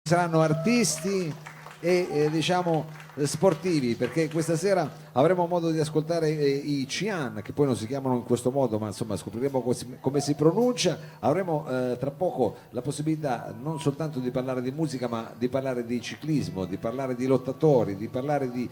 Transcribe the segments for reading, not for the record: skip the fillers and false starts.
Saranno artisti e diciamo sportivi, perché questa sera avremo modo di ascoltare i Cian, che poi non si chiamano in questo modo, ma insomma scopriremo come si pronuncia. Avremo tra poco la possibilità non soltanto di parlare di musica, ma di parlare di ciclismo, di parlare di lottatori, di parlare di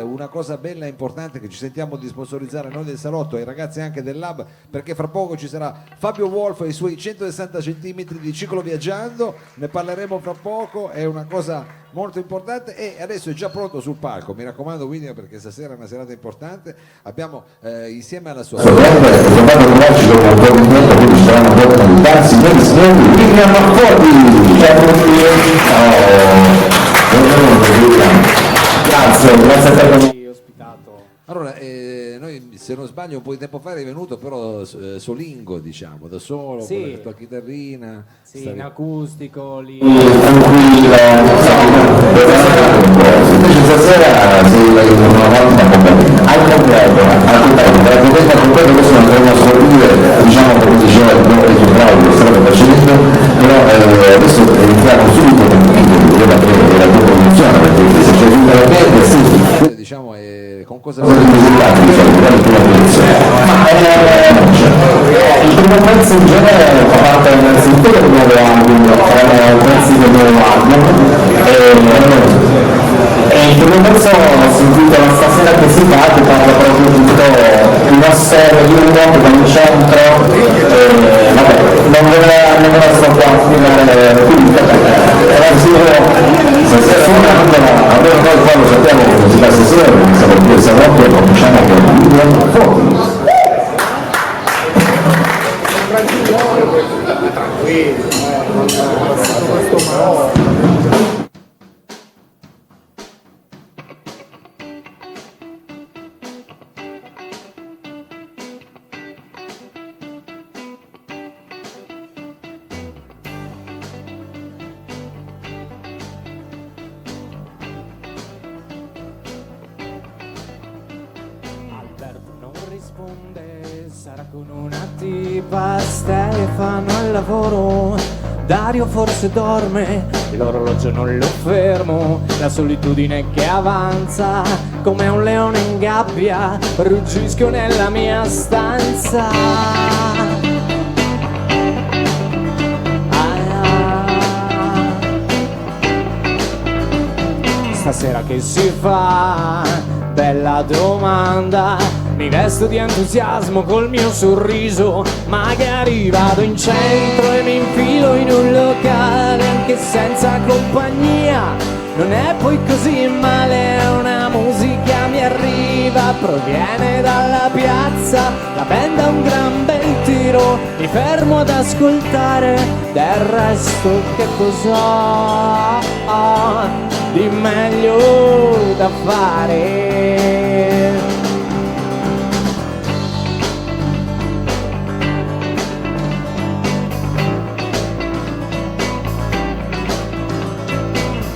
una cosa bella e importante che ci sentiamo di sponsorizzare noi del Salotto e i ragazzi anche del Lab, perché fra poco ci sarà Fabio Wolf e i suoi 160 centimetri di ciclo viaggiando. Ne parleremo fra poco, è una cosa molto importante e adesso è già pronto sul palco, mi raccomando William, perché stasera è una serata importante. Abbiamo insieme alla sua grazie a te per avermi ospitato. Allora, noi se non sbaglio un po' di tempo fa eri venuto però solingo, diciamo, da solo, Sì. con la tua chitarrina. Sì, stavi- in acustico lì. Tranquilla, invece stasera sei una volta al completo, questo non dovremmo assorbire, diciamo come diceva il più bravo che stava facendo, però adesso entriamo subito nella tua produzione, perché se c'è tutta la band, sì. Diciamo, con cosa Ma il primo pezzo in genere fa parte innanzitutto del nuovo album, pezzi del nuovo album e il primo pezzo si intitola Stasera che si fa, che parla proprio di tutto una storia di un uomo che va in centro vabbè, non ve la sto qua a spiegare tutta, però stasera almeno noi qua lo sappiamo che musica stasera, perché siamo qui al Salotto e conosciamo che è fuoco. Alberto non risponde, sarà con una tipa, Stefano al lavoro, Dario forse dorme, l'orologio non lo fermo, la solitudine che avanza, come un leone in gabbia, ruggisco nella mia stanza. Stasera che si fa? Bella domanda. Mi vesto di entusiasmo col mio sorriso, magari vado in centro e mi infilo in un locale anche senza compagnia. Non è poi così male, una musica mi arriva, proviene dalla piazza, la band ha un gran bel tiro, mi fermo ad ascoltare, del resto che cos'ho di meglio da fare?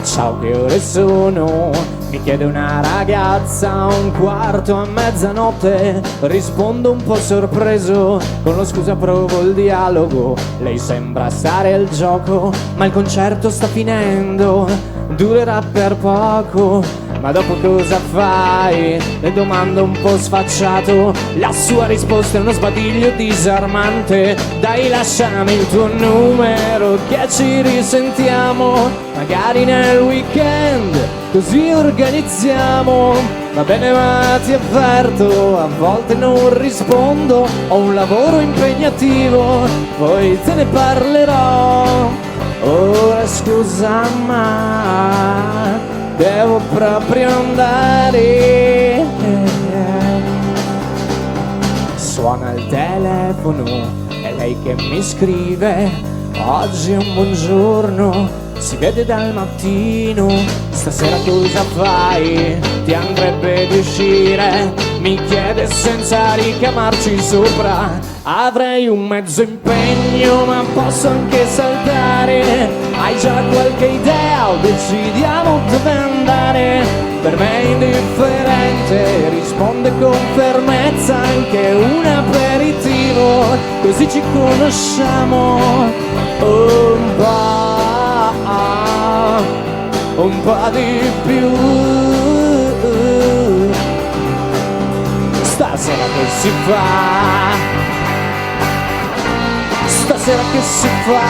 Ciao, che ore sono? Mi chiede una ragazza a un quarto a mezzanotte. Rispondo un po' sorpreso, con lo scusa provo il dialogo. Lei sembra stare al gioco, ma il concerto sta finendo, durerà per poco. Ma dopo cosa fai? Le domando un po' sfacciato. La sua risposta è uno sbadiglio disarmante. Dai, lasciami il tuo numero che ci risentiamo, magari nel weekend, così organizziamo. Va bene, ma ti avverto, a volte non rispondo, ho un lavoro impegnativo, poi te ne parlerò. Ora scusa, ma devo proprio andare. Suona il telefono, è lei che mi scrive, oggi è un buongiorno, si vede dal mattino. Stasera cosa fai? Ti andrebbe di uscire? Mi chiede senza ricamarci sopra. Avrei un mezzo impegno, ma posso anche saltare. Hai già qualche idea o decidiamo dove andare? Per me è indifferente, risponde con fermezza, anche un aperitivo, così ci conosciamo un po'. un po' di più. Stasera che si fa? Stasera che si fa?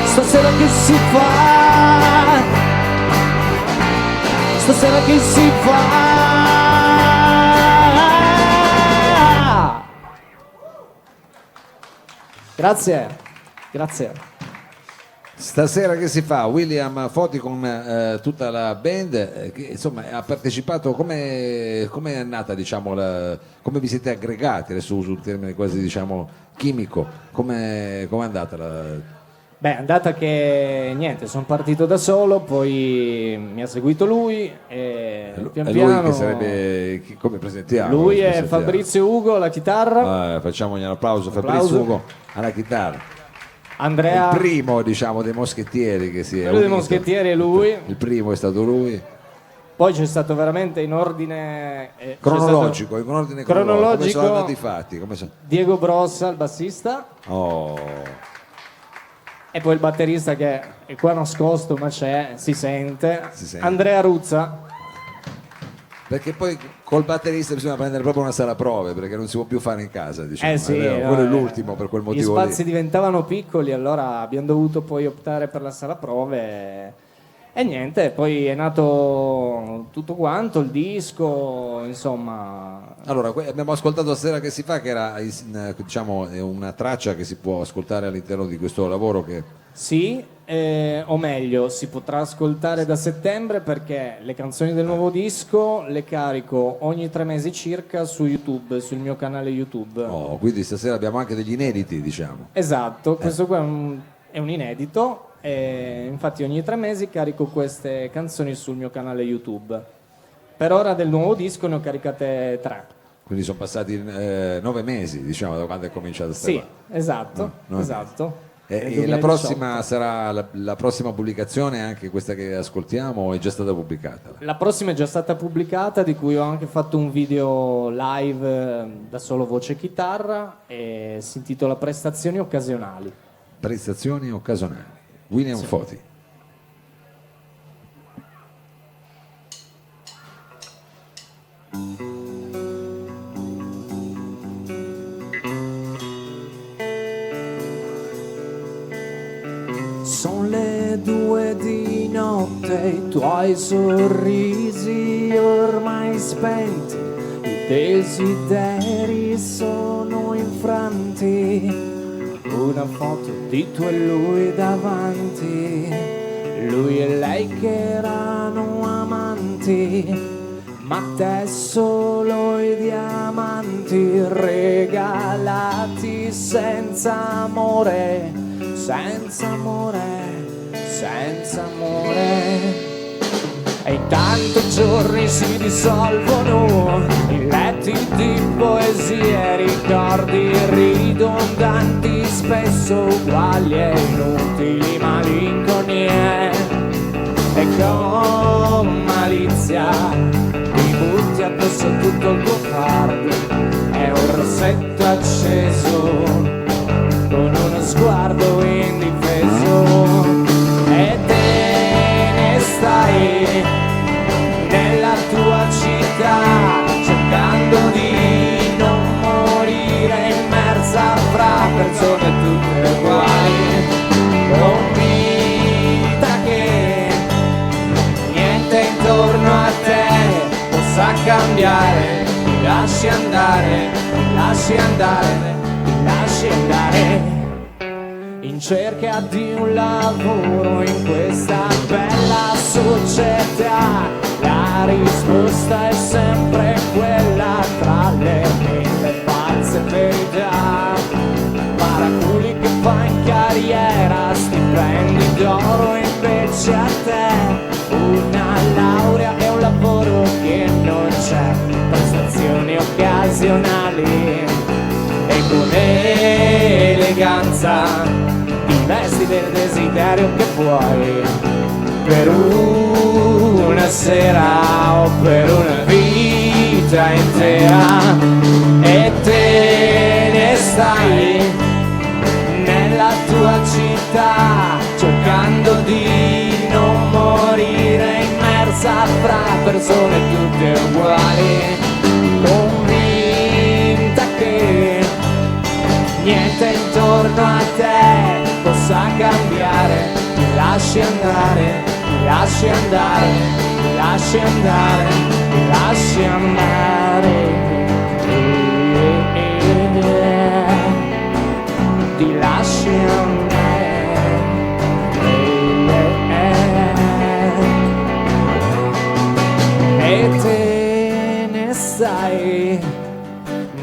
Stasera che si fa? Stasera che si fa? Grazie, grazie. Stasera che si fa? William Foti con tutta la band che insomma ha partecipato. Come è nata, diciamo, come vi siete aggregati? Adesso uso un termine quasi, diciamo, chimico. Come è andata Beh, è andata che niente, sono partito da solo, poi mi ha seguito lui e pian piano... Lui che sarebbe... come presentiamo? Lui è Fabrizio Ugo alla chitarra. Facciamogli un applauso. Fabrizio Ugo alla chitarra. Andrea... Il primo, diciamo, dei moschettieri che si è Quello dei moschettieri è lui. Il primo è stato lui. Poi c'è stato veramente in ordine... cronologico, in ordine cronologico. Come sono andati i fatti? Diego Brossa, il bassista. Oh... E poi il batterista che è qua nascosto ma c'è, si sente. Andrea Ruzza. Perché poi col batterista bisogna prendere proprio una sala prove, perché non si può più fare in casa, diciamo. Sì, quello è l'ultimo, per quel motivo gli spazi lì. diventavano piccoli, allora abbiamo dovuto poi optare per la sala prove e niente, poi è nato tutto quanto, il disco, insomma. Allora, abbiamo ascoltato Stasera che si fa, che era, diciamo, una traccia che si può ascoltare all'interno di questo lavoro che... Sì, o meglio, si potrà ascoltare da settembre perché le canzoni del nuovo disco le carico ogni 3 mesi circa su YouTube, sul mio canale YouTube. Oh, quindi stasera abbiamo anche degli inediti, diciamo. Esatto, questo qua è un inedito, e infatti ogni 3 mesi carico queste canzoni sul mio canale YouTube. Per ora del nuovo disco ne ho caricate 3. Quindi sono passati 9 mesi, diciamo, da quando è cominciato a stare. Sì, esatto, esatto. E la prossima sarà la prossima pubblicazione, anche questa che ascoltiamo, è già stata pubblicata? La prossima è già stata pubblicata, di cui ho anche fatto un video live da solo voce e chitarra e si intitola Prestazioni occasionali. Prestazioni occasionali. William Foti. Sono le 2 di notte, i tuoi sorrisi ormai spenti, i desideri sono infranti. Una foto di tu e lui davanti, lui e lei che erano amanti, ma te solo i diamanti regalati senza amore, senza amore, senza amore. E intanto i giorni si dissolvono in letti di poesie, ricordi ridondanti, spesso uguali e inutili malinconie. E con malizia ti butti addosso tutto il tuo fardo, è un rossetto acceso con uno sguardo indifeso. E te ne stai nella tua città, cercando di non morire immersa fra persone tutte uguali, convinta che niente intorno a te possa cambiare. Ti lasci andare, ti lasci andare, ti lasci andare in cerca di un lavoro in questa bella società. La risposta è sempre quella tra le mille false verità. Paraculi che fa in carriera, stipendi d'oro invece a te una laurea e un lavoro che non c'è, prestazioni occasionali e con eleganza investi del desiderio che puoi per una sera o per una vita intera. E te ne stai nella tua città cercando lasci andare, ti lasci andare, ti lasci andare, ti lasci andare. Ti lasci andare, e te ne stai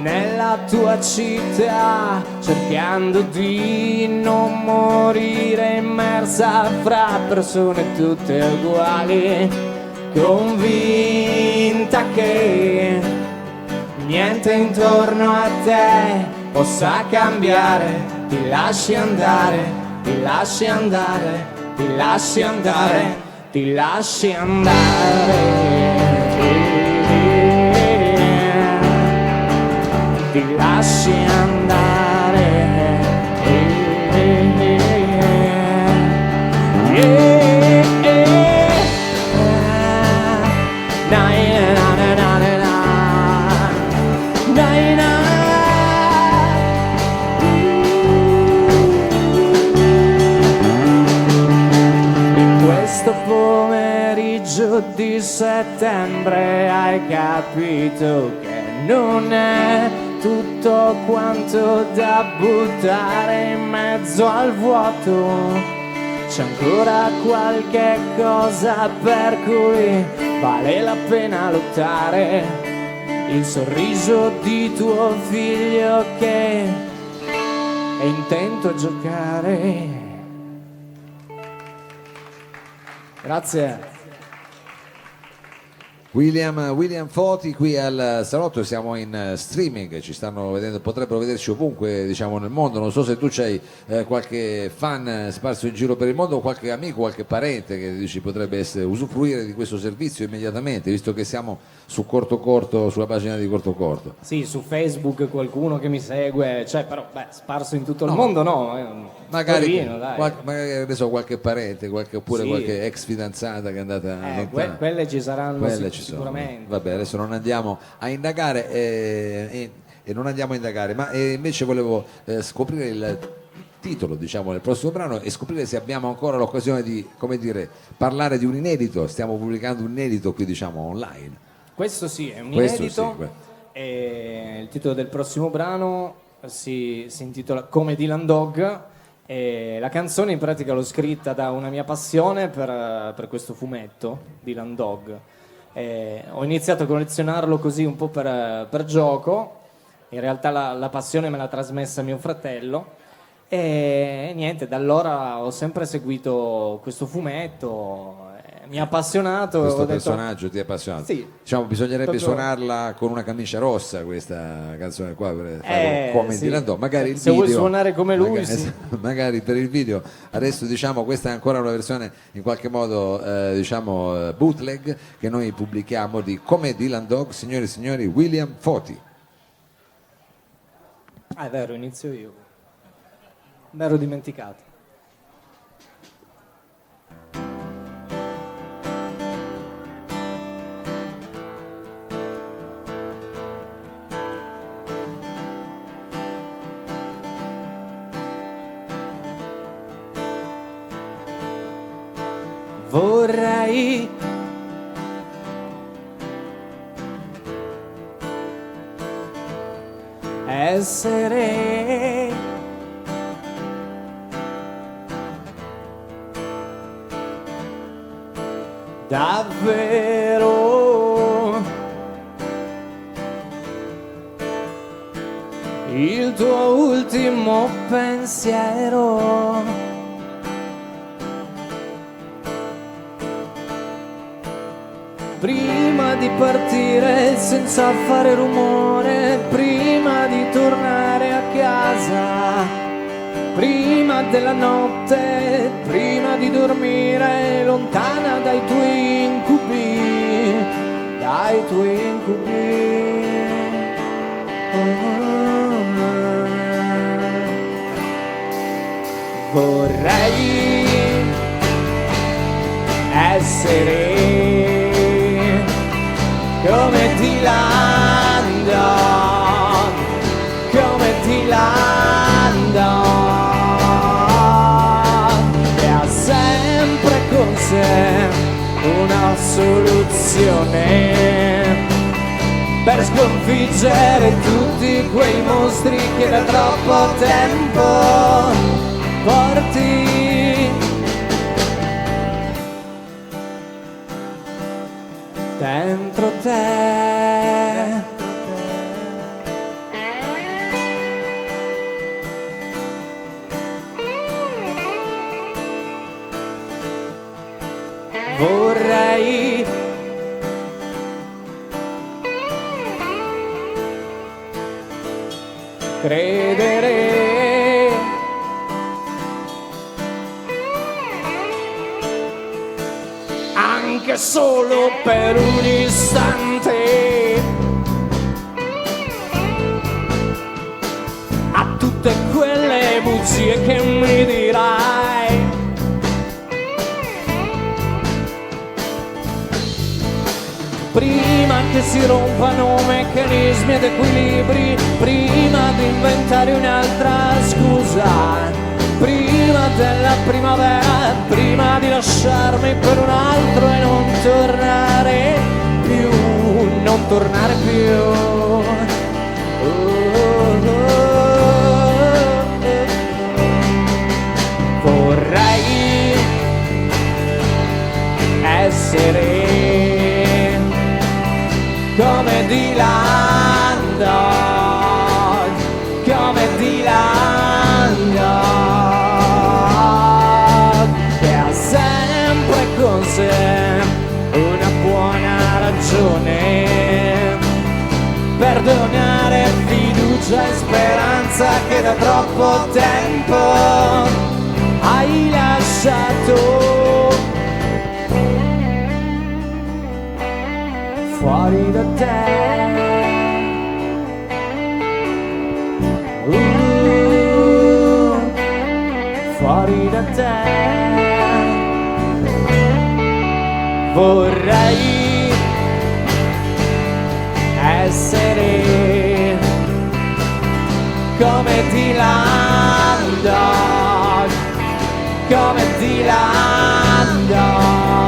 nella tua città cercando di non morire immersa fra persone tutte uguali, convinta che niente intorno a te possa cambiare. Ti lasci andare, ti lasci andare, ti lasci andare, ti lasci andare, ti lasci andare, questo pomeriggio di settembre hai capito che non è tutto quanto da buttare in mezzo al vuoto. C'è ancora qualche cosa per cui vale la pena lottare. Il sorriso di tuo figlio che è intento a giocare. Grazie. William Foti qui al salotto, siamo in streaming, ci stanno vedendo, potrebbero vederci ovunque, diciamo, nel mondo. Non so se tu c'hai qualche fan sparso in giro per il mondo, o qualche amico, qualche parente che dici potrebbe usufruire di questo servizio immediatamente, visto che siamo su Corto Corto, sulla pagina di Corto Corto. Sì, su Facebook qualcuno che mi segue, cioè, però sparso in tutto il mondo no. Magari, Torino, dai. magari adesso qualche parente, oppure Sì. qualche ex fidanzata che è andata lontano. Quelle ci saranno Quelle ci sicuramente. sono. Vabbè, adesso non andiamo a indagare e non andiamo a indagare, ma invece volevo scoprire il titolo, diciamo, del prossimo brano e scoprire se abbiamo ancora l'occasione di, come dire, parlare di un inedito. Stiamo pubblicando un inedito qui, diciamo, online. Questo sì, è un Questo inedito. sì, E il titolo del prossimo brano si intitola Come Dylan Dog. E la canzone in pratica l'ho scritta da una mia passione per questo fumetto, Dylan Dog. Ho iniziato a collezionarlo così un po' per gioco, in realtà la passione me l'ha trasmessa mio fratello e niente, da allora ho sempre seguito questo fumetto, mi ha appassionato. Questo ho detto, personaggio ti è appassionato. Sì. Diciamo, bisognerebbe Proprio- suonarla con una camicia rossa, questa canzone qua, per fare come sì. Dylan Dog. Magari il Se video, vuoi suonare come lui, magari, sì. magari per il video. Adesso, diciamo, questa è ancora una versione in qualche modo diciamo bootleg che noi pubblichiamo di Come Dylan Dog, signori e signori, William Foti. Ah, è vero, inizio io. Mi ero dimenticato. Vorrei essere davvero il tuo ultimo pensiero. Prima di partire senza fare rumore, prima di tornare a casa, prima della notte, prima di dormire, lontana dai tuoi incubi, dai tuoi incubi. Vorrei essere come Dylan Dog, come Dylan Dog, che ha sempre soluzione per sconfiggere tutti quei mostri che da troppo tempo porti dentro te. Vorrei credere anche solo per un istante a tutte quelle bugie che mi dirai. Prima che si rompano meccanismi ed equilibri, prima di inventare un'altra scusa, prima della primavera, prima di lasciarmi per un altro e non tornare più, non tornare più. Vorrei essere come Dylan Dog, come Dylan Dog, che ha sempre con sé una buona ragione per donare fiducia e speranza che da troppo tempo hai lasciato fuori da te. Fuori da te. Vorrei essere come Dylan Dog, come Dylan Dog,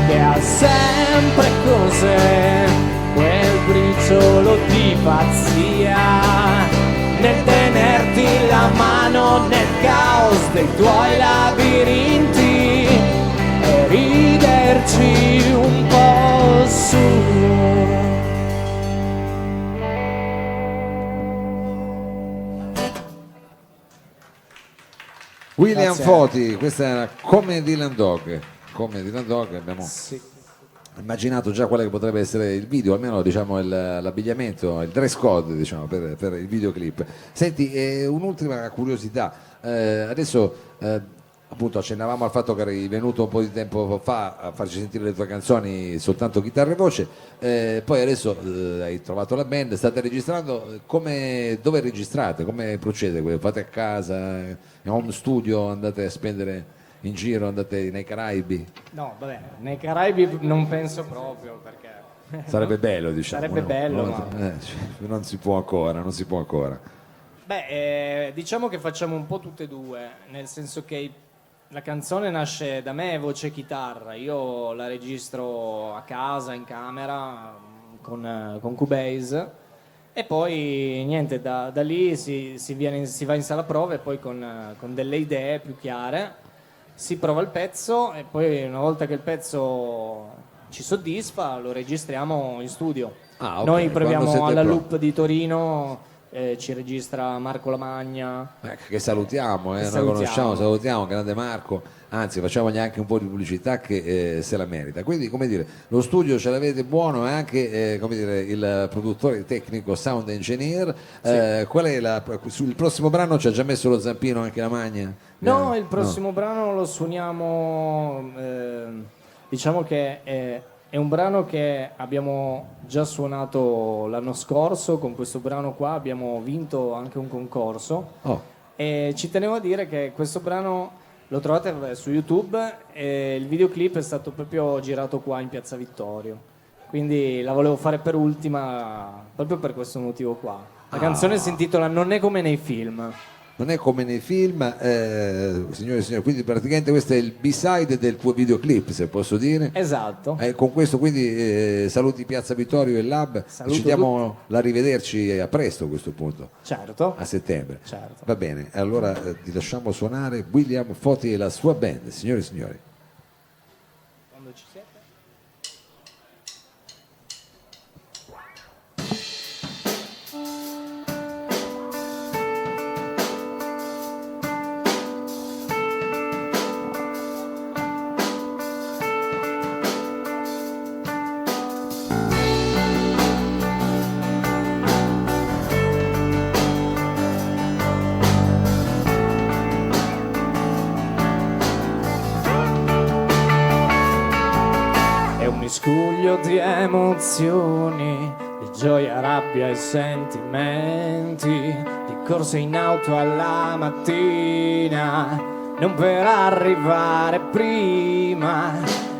che ha sempre con sé quel briciolo di pazzia nel tenerti la mano nel caos dei tuoi labirinti e riderci un po' su. William Grazie. Foti, questa era Come Dylan Dog. Come Dylan Dog, abbiamo immaginato già quale potrebbe essere il video, almeno diciamo l'abbigliamento, il dress code diciamo, per il videoclip. Senti, un'ultima curiosità, adesso appunto accennavamo al fatto che eri venuto un po' di tempo fa a farci sentire le tue canzoni soltanto chitarra e voce, poi adesso hai trovato la band, state registrando, dove registrate, come procede? Fate a casa, in home studio, andate a spendere in giro, andate nei Caraibi? No, vabbè, nei Caraibi non penso proprio perché Sarebbe bello, diciamo. Sarebbe bello, ma... non si può ancora, non si può ancora. Beh, diciamo che facciamo un po' tutte e due, nel senso che la canzone nasce da me, voce e chitarra, io la registro a casa, in camera, con Cubase, e poi niente, da lì si va in sala prove e poi con delle idee più chiare si prova il pezzo e poi una volta che il pezzo ci soddisfa lo registriamo in studio. Ah, ok. Noi Quando proviamo siete alla pronti. Loop di Torino, ci registra Marco Lamagna. Che salutiamo, noi Salutiamo. salutiamo grande Marco, anzi facciamogli anche un po' di pubblicità che se la merita. Quindi come dire, lo studio ce l'avete buono e anche come dire, il produttore tecnico sound engineer. Qual è sul prossimo brano ci ha già messo lo zampino anche Lamagna? No, il prossimo brano lo suoniamo, diciamo che è un brano che abbiamo già suonato l'anno scorso, con questo brano qua abbiamo vinto anche un concorso. Oh. E ci tenevo a dire che questo brano lo trovate su YouTube e il videoclip è stato proprio girato qua in Piazza Vittorio. Quindi la volevo fare per ultima proprio per questo motivo qua. La canzone si intitola Non è come nei film. non è come nei film, signore e signori, quindi praticamente questo è il B-side del tuo videoclip, se posso dire. Esatto. Con questo quindi saluti Piazza Vittorio e Lab, Saluto ci diamo la rivederci a presto a questo punto, Certo. a settembre. Certo. Va bene, allora ti lasciamo suonare William Foti e la sua band, signore e signori. Quando ci siete? Miscuglio di emozioni, di gioia, rabbia e sentimenti, di corse in auto alla mattina, non per arrivare prima,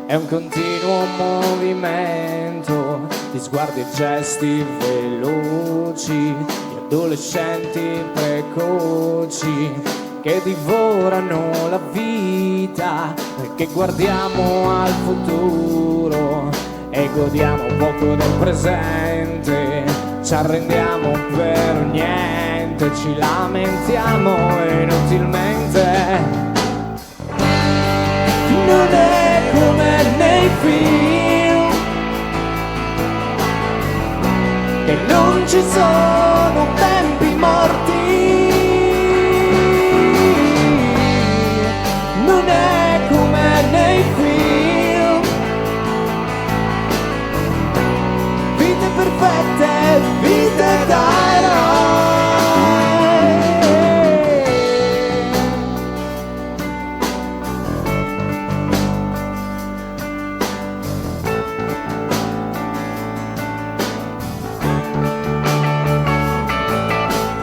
è un continuo movimento di sguardi e gesti veloci, di adolescenti precoci che divorano la vita e che guardiamo al futuro e godiamo poco del presente, ci arrendiamo per niente, ci lamentiamo inutilmente. Non è come nei film, che non ci sono tempi morti. Non è come nei film, vite perfette, vite da eroi.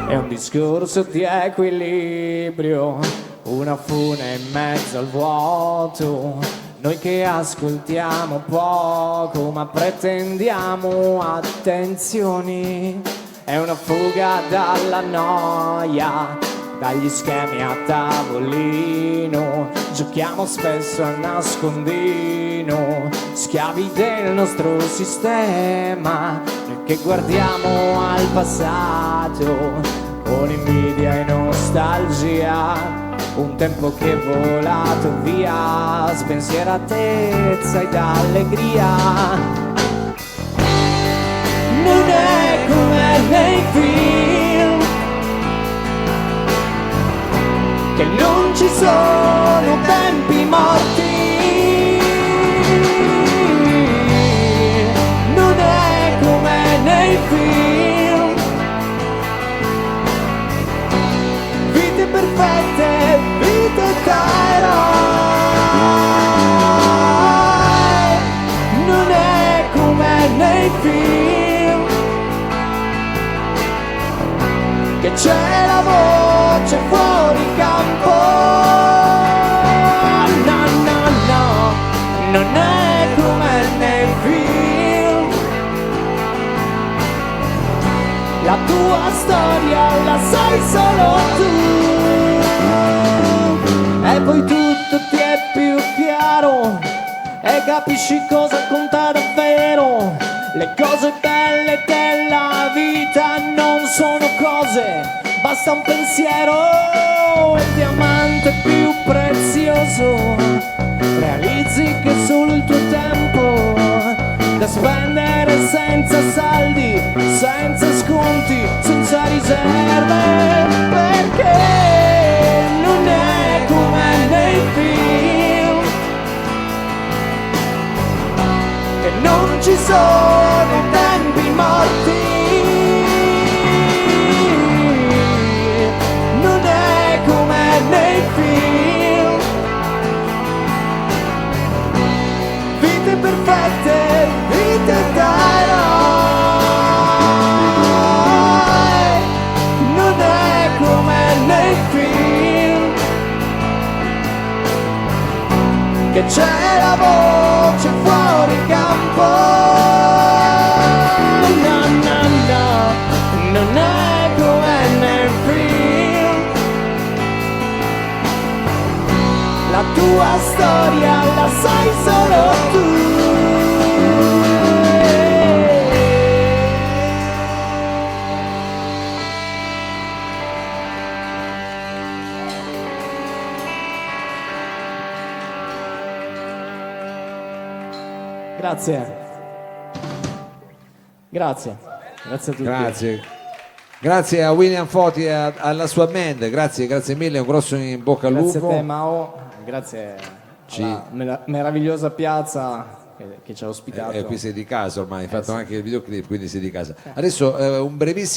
È un discorso di equilibrio, una fune in mezzo al vuoto, noi che ascoltiamo poco ma pretendiamo attenzioni, è una fuga dalla noia, dagli schemi a tavolino, giochiamo spesso a nascondino, schiavi del nostro sistema, noi che guardiamo al passato con invidia e nostalgia, un tempo che è volato via, spensieratezza ed allegria. Non è come nei film, che non ci sono tempi morti. Non è come nei film, vite perfette, vite da eroi. Non è come nei film, che c'è la voce fuori campo. No, no, no, non è come nei film, la tua storia la sai solo tu, e poi tutto ti è più chiaro e capisci cosa conta davvero. Le cose belle della vita non sono cose, basta un pensiero. Il diamante più prezioso, realizzi che solo il tuo tempo da spendere senza saldi, senza sconti, senza riserve, perché non è come nei film, che non ci sono tempi morti. Non è come nei film, vite perfette, vite da eroi. Non è come nei film, che c'è la voce fuori campo. No, no, no, non è come nei film, tua storia la sai solo tu. Grazie. Grazie. Grazie a tutti. Grazie. Grazie a William Foti e alla sua band, grazie mille, un grosso in bocca al Grazie a lupo. te Mao, grazie alla meravigliosa piazza che ci ha ospitato. Qui sei di casa ormai, hai fatto sì. anche il videoclip, quindi sei di casa. Adesso un brevissimo